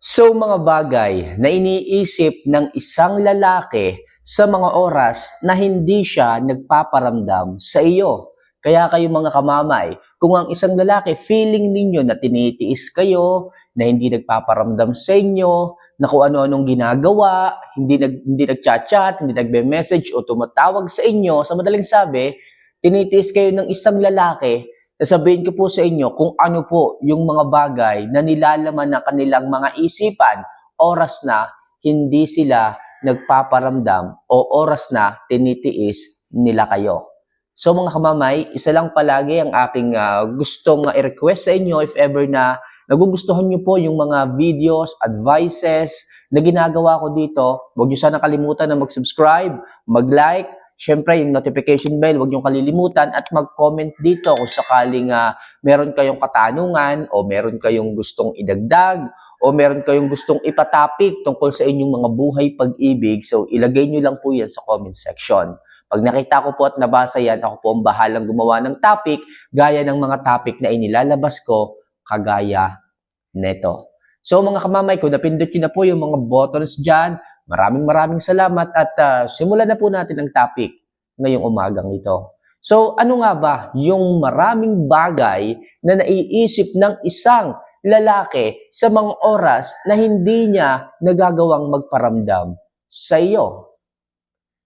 So mga bagay na iniisip ng isang lalaki sa mga oras na hindi siya nagpaparamdam sa iyo. Kaya kayo mga kamamay, kung ang isang lalaki feeling ninyo na tinitiis kayo, na hindi nagpaparamdam sa inyo, na kung ano-anong ginagawa, hindi nagchat-chat, hindi nagbe-message o tumatawag sa inyo, sa madaling sabi, tinitiis kayo ng isang lalaki. Sasabihin ko po sa inyo kung ano po yung mga bagay na nilalaman ng kanilang mga isipan, oras na hindi sila nagpaparamdam o oras na tinitiis nila kayo. So mga kamamay, isa lang palagi ang aking gustong i-request sa inyo if ever na nagugustuhan nyo po yung mga videos, advices na ginagawa ko dito. Huwag nyo sana kalimutan na mag-subscribe, mag-like, syempre, yung notification bell, huwag niyong kalilimutan at mag-comment dito kung sakaling meron kayong katanungan o meron kayong gustong idagdag o meron kayong gustong ipatapik tungkol sa inyong mga buhay pag-ibig. So, ilagay niyo lang po yan sa comment section. Pag nakita ko po at nabasa yan, ako po ang bahalang gumawa ng topic gaya ng mga topic na inilalabas ko kagaya neto. So, mga kamamay, kung napindot nyo na po yung mga buttons dyan, maraming salamat at simulan na po natin ang topic ngayong umagang ito. So ano nga ba yung maraming bagay na naiisip ng isang lalaki sa mga oras na hindi niya nagagawang magparamdam sa iyo?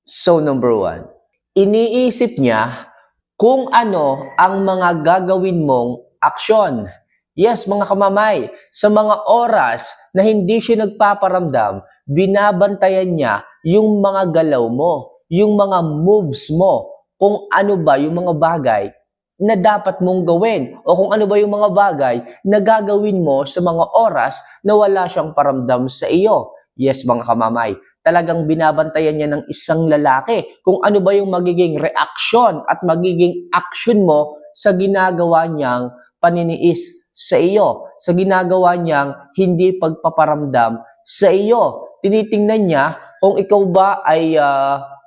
So number 1, iniisip niya kung ano ang mga gagawin mong aksyon. Yes, mga kamamay, sa mga oras na hindi siya nagpaparamdam, binabantayan niya yung mga galaw mo, yung mga moves mo, kung ano ba yung mga bagay na dapat mong gawin o kung ano ba yung mga bagay na gagawin mo sa mga oras na wala siyang paramdam sa iyo. Yes, mga kamamay, talagang binabantayan niya ng isang lalaki kung ano ba yung magiging reaksyon at magiging action mo sa ginagawa niyang paniniis sa iyo, sa ginagawa niyang hindi pagpaparamdam sa iyo. Tinitingnan niya kung ikaw ba ay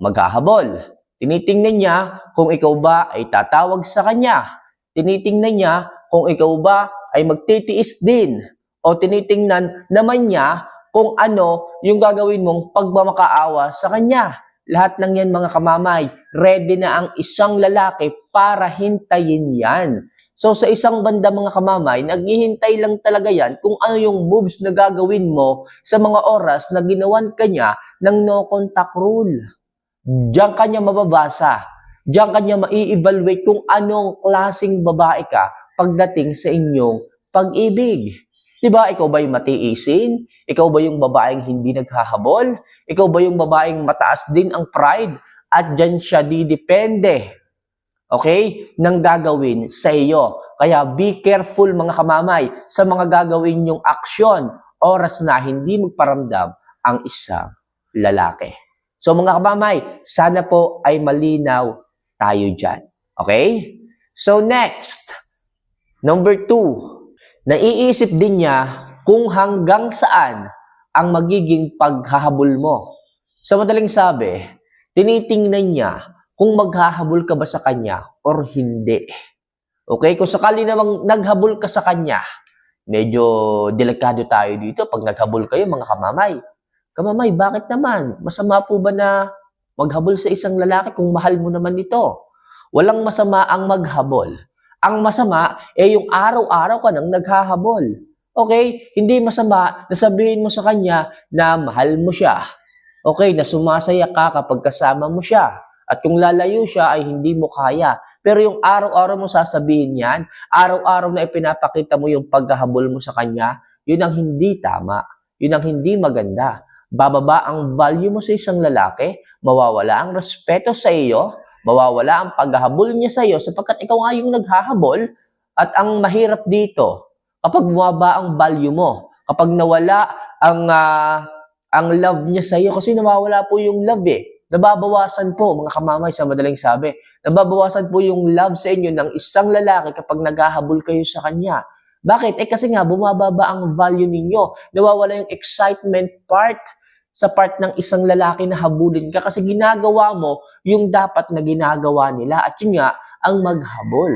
maghahabol. Tinitingnan niya kung ikaw ba ay tatawag sa kanya. Tinitingnan niya kung ikaw ba ay magtitiis din. O tinitingnan naman niya kung ano yung gagawin mong pagmamakaawa sa kanya. Lahat ng yan mga kamamay, ready na ang isang lalaki para hintayin yan. So sa isang banda mga kamamay, naghihintay lang talaga yan kung ano yung moves na gagawin mo sa mga oras na ginawan ka niya ng no contact rule. Diyan ka niya mababasa. Diyan ka niya mai-evaluate kung anong klaseng babae ka pagdating sa inyong pag-ibig. Diba, ikaw ba yung matiisin? Ikaw ba yung babaeng hindi naghahabol? Ikaw ba yung babaeng mataas din ang pride? At dyan siya didepende, okay, nang gagawin sa iyo. Kaya be careful mga kamamay sa mga gagawin yung aksyon oras na hindi magparamdam ang isang lalaki. So mga kamamay, sana po ay malinaw tayo dyan. Okay? So next, number 2, naiisip din niya kung hanggang saan ang magiging paghahabol mo. Sa madaling sabi, tinitingnan niya kung maghahabol ka ba sa kanya or hindi. Okay? Kung sakali namang naghabol ka sa kanya, medyo delikado tayo dito pag naghabol kayo mga kamamay. Kamamay, bakit naman? Masama po ba na maghabol sa isang lalaki kung mahal mo naman ito? Walang masama ang maghabol. Ang masama yung araw-araw ka nang naghahabol. Okay? Hindi masama na sabihin mo sa kanya na mahal mo siya. Okay? Na sumasaya ka kapag kasama mo siya. At kung lalayo siya ay hindi mo kaya. Pero yung araw-araw mo sasabihin yan, araw-araw na ipinapakita mo yung paghahabol mo sa kanya, yun ang hindi tama. Yun ang hindi maganda. Bababa ang value mo sa isang lalaki, mawawala ang respeto sa iyo, mawawala ang paghahabol niya sa iyo sapagkat ikaw nga yung naghahabol. At ang mahirap dito, kapag bumaba ang value mo, kapag nawala ang love niya sa iyo, kasi nawawala po yung love nababawasan po mga kamamay sa madaling sabi, nababawasan po yung love sa inyo ng isang lalaki kapag naghahabol kayo sa kanya. Bakit? Kasi nga bumababa ang value ninyo, nawawala yung excitement part sa part ng isang lalaki na habulin ka kasi ginagawa mo yung dapat na ginagawa nila at yun nga ang maghabol.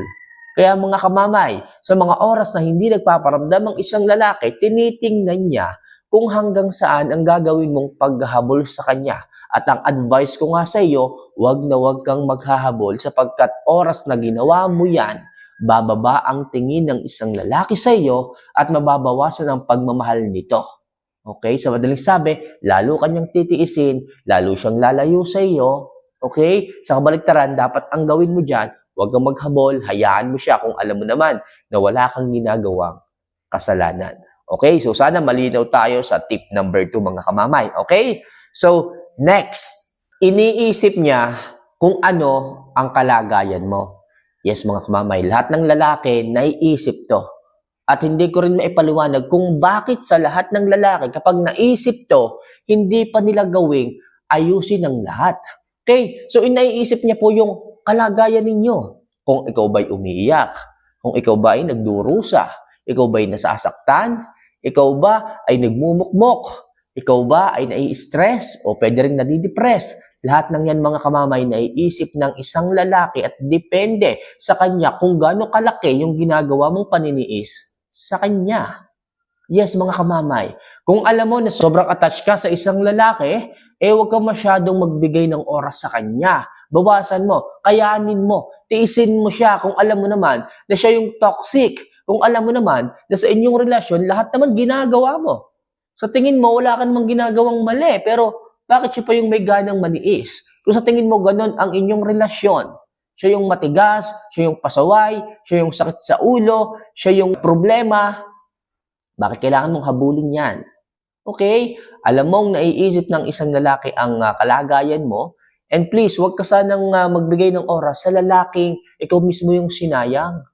Kaya mga kamamay, sa mga oras na hindi nagpaparamdam ang isang lalaki, tinitingnan niya kung hanggang saan ang gagawin mong paghahabol sa kanya. At ang advice ko nga sa iyo, wag na wag kang maghahabol sapagkat oras na ginawa mo yan, bababa ang tingin ng isang lalaki sa iyo at mababawasan ang pagmamahal nito. Okay? Sa madaling sabi, lalo kanyang titiisin, lalo siyang lalayo sa iyo. Okay? Sa kabaligtaran, dapat ang gawin mo dyan, huwag kang maghabol, hayaan mo siya kung alam mo naman na wala kang ginagawang kasalanan. Okay? So sana malinaw tayo sa tip number 2 mga kamamay. Okay? So next, iniisip niya kung ano ang kalagayan mo. Yes mga kamamay, lahat ng lalaki naiisip to. At hindi ko rin maipaliwanag kung bakit sa lahat ng lalaki kapag naisip to, hindi pa nila gawing ayusin ang lahat. Okay? So inaiisip niya po yung kalagayan ninyo. Kung ikaw ba'y umiiyak, kung ikaw ba'y nagdurusa, ikaw ba'y nasasaktan, ikaw ba ay nagmumukmok, ikaw ba ay nai-stress o pwede rin nadidepress. Lahat ng yan mga kamamay naiisip ng isang lalaki at depende sa kanya kung gaano kalaki yung ginagawa mong paniniis sa kanya. Yes, mga kamamay. Kung alam mo na sobrang attached ka sa isang lalaki, huwag ka masyadong magbigay ng oras sa kanya. Bawasan mo, kayanin mo, tiisin mo siya kung alam mo naman na siya yung toxic. Kung alam mo naman na sa inyong relasyon, lahat naman ginagawa mo. Sa tingin mo, wala ka namang ginagawang mali, pero bakit siya pa yung may ganang maniis? Kung sa tingin mo ganun ang inyong relasyon, siya yung matigas, siya yung pasaway, siya yung sakit sa ulo, siya yung problema, bakit kailangan mong habulin yan? Okay? Alam mong naiisip ng isang lalaki ang kalagayan mo, and please, huwag ka sanang magbigay ng oras sa lalaking ikaw mismo yung sinayang.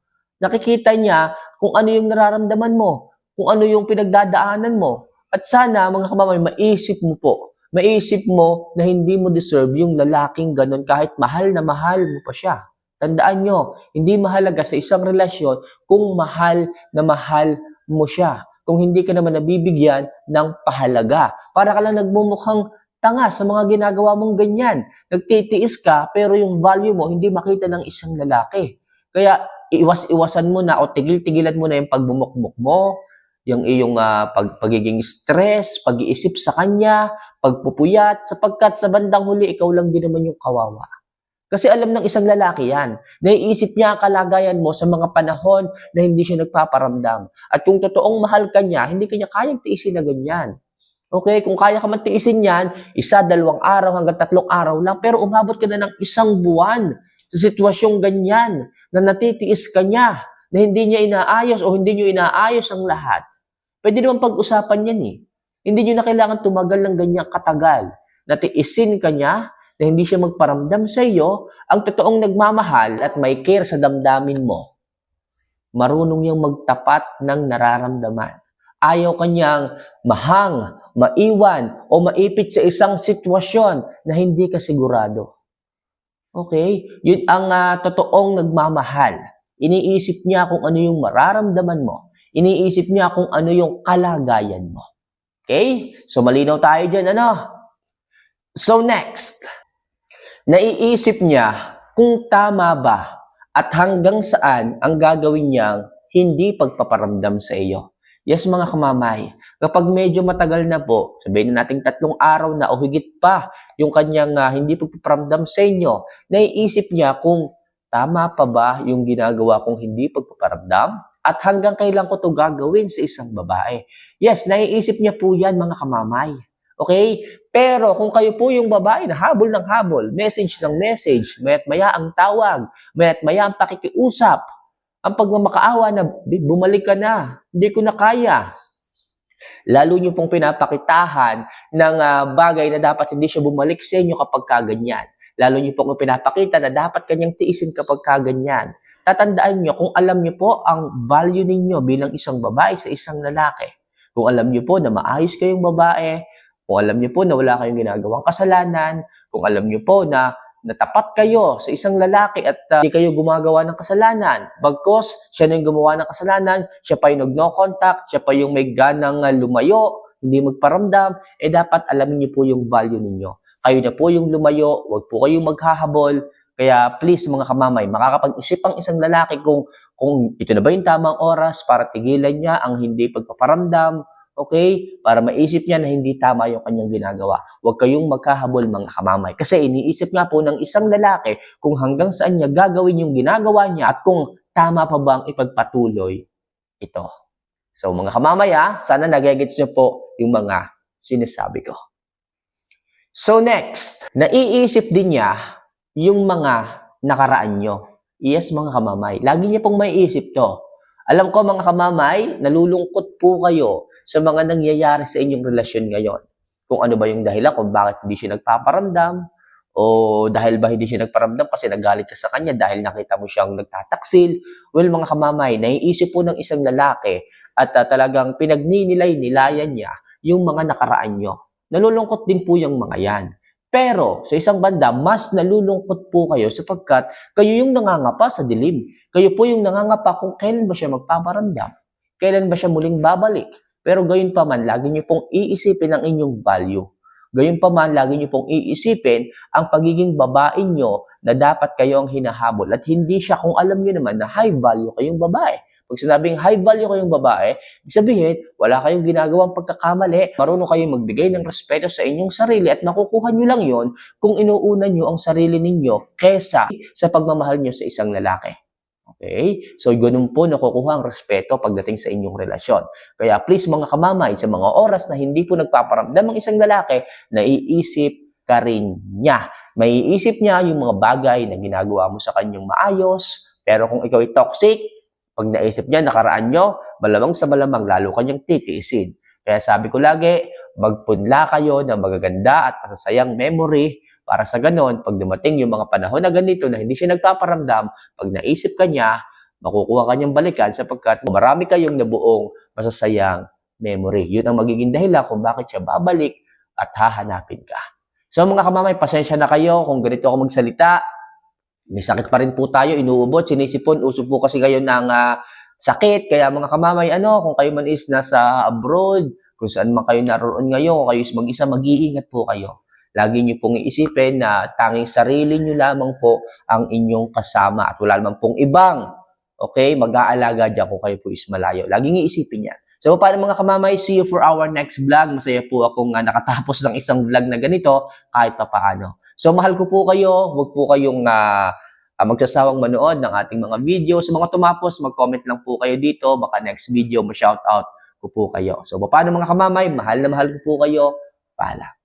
Nakikita niya kung ano yung nararamdaman mo, kung ano yung pinagdadaanan mo, at sana mga kamamay, maisip mo po, maisip mo na hindi mo deserve yung lalaking ganun kahit mahal na mahal mo pa siya. Tandaan nyo, hindi mahalaga sa isang relasyon kung mahal na mahal mo siya. Kung hindi ka naman nabibigyan ng pahalaga. Para ka lang nagmumukhang tanga sa mga ginagawa mong ganyan. Nagtitiis ka pero yung value mo hindi makita ng isang lalaki. Kaya iwas-iwasan mo na o tigil-tigilan mo na yung pagbumukmuk mo, yung iyong pagiging stress, pag-iisip sa kanya, pagpupuyat, sapagkat sa bandang huli, ikaw lang din naman yung kawawa. Kasi alam ng isang lalaki yan. Naiisip niya ang kalagayan mo sa mga panahon na hindi siya nagpaparamdam. At kung totoong mahal ka niya, hindi ka niya kayang tiisin na ganyan. Okay, kung kaya ka man tiisin yan, 1, 2 araw hanggang 3 araw lang, pero umabot ka na ng 1 buwan sa sitwasyong ganyan na natitiis ka niya, na hindi niya inaayos o hindi niyo inaayos ang lahat. Pwede naman pag-usapan yan eh. Hindi niyo na kailangan tumagal ng ganyang katagal. Natiisin ka niya, na hindi siya magparamdam sa iyo, ang totoong nagmamahal at may care sa damdamin mo. Marunong niyang magtapat ng nararamdaman. Ayaw kanyang mahang, maiwan, o maipit sa isang sitwasyon na hindi ka sigurado. Okay? Yun ang totoong nagmamahal. Iniisip niya kung ano yung mararamdaman mo. Iniisip niya kung ano yung kalagayan mo. Okay? So malinaw tayo dyan, ano? So next, naiisip niya kung tama ba at hanggang saan ang gagawin niyang hindi pagpaparamdam sa iyo. Yes mga kamamay, kapag medyo matagal na po, sabihin na natin 3 araw na o higit pa yung kanyang hindi pagpaparamdam sa inyo, naiisip niya kung tama pa ba yung ginagawa kong hindi pagpaparamdam at hanggang kailan ko to gagawin sa isang babae. Yes, naiisip niya po yan mga kamamay. Okay? Pero kung kayo po yung babae na habol ng habol, message ng message, maya't maya ang tawag, maya't maya ang pakikiusap, ang pagmamakaawa na bumalik ka na, hindi ko na kaya. Lalo nyo pong pinapakitahan ng bagay na dapat hindi siya bumalik sa inyo kapag kaganyan. Lalo nyo pong pinapakita na dapat kanyang tiisin kapag kaganyan. Tatandaan nyo, kung alam nyo po ang value ninyo bilang isang babae sa isang lalaki, kung alam nyo po na maayos kayong babae, kung alam niyo po na wala kayong ginagawang kasalanan, kung alam niyo po na natapat kayo sa isang lalaki at hindi kayo gumagawa ng kasalanan, bagkos siya na yung gumawa ng kasalanan, siya pa yung no contact, siya pa yung may ganang lumayo, hindi magparamdam, dapat alamin niyo po yung value ninyo. Kayo na po yung lumayo, wag po kayong maghahabol, kaya please mga kamamay, makakapag-isip ang isang lalaki kung ito na ba yung tamang oras para tigilan niya ang hindi pagpaparamdam. Okay? Para maisip niya na hindi tama yung kanyang ginagawa. Huwag kayong magkahabol mga kamamay. Kasi iniisip nga po ng isang lalaki kung hanggang saan niya gagawin yung ginagawa niya at kung tama pa bang ipagpatuloy ito. So mga kamamay sana nagigets niyo po yung mga sinasabi ko. So next, naiisip din niya yung mga nakaraan nyo. Yes mga kamamay, lagi niya pong maiisip to. Alam ko mga kamamay, nalulungkot po kayo sa mga nangyayari sa inyong relasyon ngayon. Kung ano ba yung dahilan kung bakit hindi siya nagpaparamdam o dahil ba hindi siya nagparamdam kasi nagalit ka sa kanya dahil nakita mo siyang nagtataksil. Well mga kamamay, naiisip po ng isang lalaki at talagang pinagninilay-nilayan niya yung mga nakaraan nyo. Nalulungkot din po yung mga yan. Pero sa isang banda, mas nalulungkot po kayo sapagkat kayo yung nangangapa sa dilim. Kayo po yung nangangapa kung kailan ba siya magpaparamdam. Kailan ba siya muling babalik. Pero gayon pa man, lagi niyo pong iisipin ang inyong value. Gayon pa man, lagi niyo pong iisipin ang pagiging babae niyo na dapat kayo ang hinahabol. At hindi siya kung alam niyo naman na high value kayong babae. Pag sinabing high value kayong babae, ibig sabihin, wala kayong ginagawang pagkakamali, marunong kayong magbigay ng respeto sa inyong sarili at makukuha nyo lang yon kung inuuna nyo ang sarili ninyo kesa sa pagmamahal nyo sa isang lalaki. Okay? So, ganun po nakukuha ang respeto pagdating sa inyong relasyon. Kaya please mga kamamay, sa mga oras na hindi po nagpaparamdam ang isang lalaki, naiisip ka rin niya. Maiisip niya yung mga bagay na ginagawa mo sa kanyang maayos, pero kung ikaw ay toxic, pag naisip niya, nakaraan nyo, malamang sa malamang, lalo kanyang titiisin. Kaya sabi ko lagi, magpunla kayo ng magaganda at masasayang memory para sa ganon, pag dumating yung mga panahon na ganito na hindi siya nagpaparamdam, pag naisip ka niya, makukuha kanyang balikan sapagkat marami kayong nabuong masasayang memory. Yun ang magiging dahilan kung bakit siya babalik at hahanapin ka. So mga kamamay, pasensya na kayo kung ganito ako magsalita. May sakit pa rin po tayo, inuubot, sinisipon, uso po kasi kayo ng sakit. Kaya mga kamamay, kung kayo man is nasa abroad, kung saan man kayo naroon ngayon, kung kayo is mag-isa, mag-iingat po kayo. Lagi nyo pong iisipin na tanging sarili nyo lamang po ang inyong kasama at wala naman pong ibang, mag-aalaga dyan kung kayo po is malayo. Laging iisipin yan. So, paano mga kamamay, see you for our next vlog. Masaya po akong nakatapos ng isang vlog na ganito kahit pa paano. So, mahal ko po kayo. Huwag po kayong magsasawang manood ng ating mga video. Sa mga tumapos, mag-comment lang po kayo dito. Baka next video, ma-shoutout ko po kayo. So, paano mga kamamay? Mahal na mahal ko po kayo. Paalam.